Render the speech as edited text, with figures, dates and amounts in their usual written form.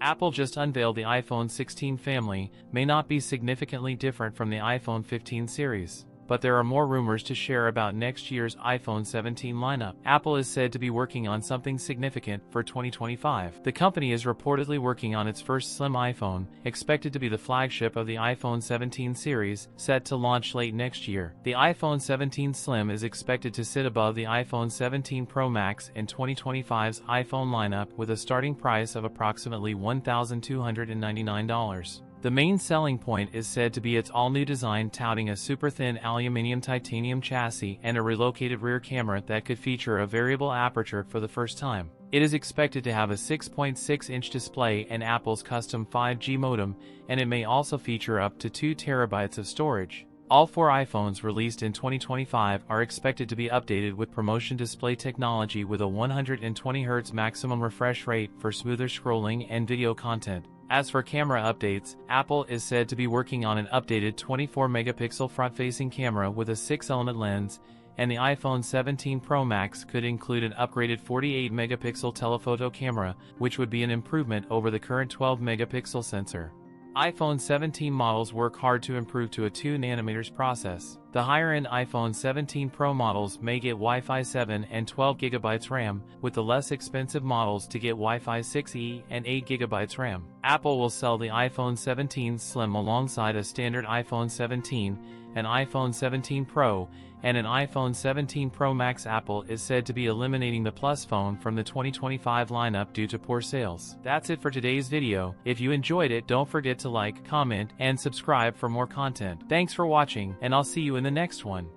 Apple just unveiled the iPhone 16 family, may not be significantly different from the iPhone 15 series, but there are more rumors to share about next year's iPhone 17 lineup. Apple is said to be working on something significant for 2025. The company is reportedly working on its first slim iPhone, expected to be the flagship of the iPhone 17 series, set to launch late next year. The iPhone 17 Slim is expected to sit above the iPhone 17 Pro Max in 2025's iPhone lineup with a starting price of approximately $1,299. The main selling point is said to be its all-new design, touting a super-thin aluminum titanium chassis and a relocated rear camera that could feature a variable aperture for the first time. It is expected to have a 6.6-inch display and Apple's custom 5G modem, and it may also feature up to 2 terabytes of storage. All 4 iPhones released in 2025 are expected to be updated with promotion display technology with a 120Hz maximum refresh rate for smoother scrolling and video content. As for camera updates, Apple is said to be working on an updated 24-megapixel front-facing camera with a 6-element lens, and the iPhone 17 Pro Max could include an upgraded 48-megapixel telephoto camera, which would be an improvement over the current 12-megapixel sensor. iPhone 17 models work hard to improve to a 2nm process. The higher-end iPhone 17 Pro models may get Wi-Fi 7 and 12GB RAM, with the less expensive models to get Wi-Fi 6E and 8GB RAM. Apple will sell the iPhone 17 Slim alongside a standard iPhone 17, an iPhone 17 Pro, and an iPhone 17 Pro Max. Apple is said to be eliminating the Plus phone from the 2025 lineup due to poor sales. That's it for today's video. If you enjoyed it, don't forget to like, comment, and subscribe for more content. Thanks for watching, and I'll see you in the next one.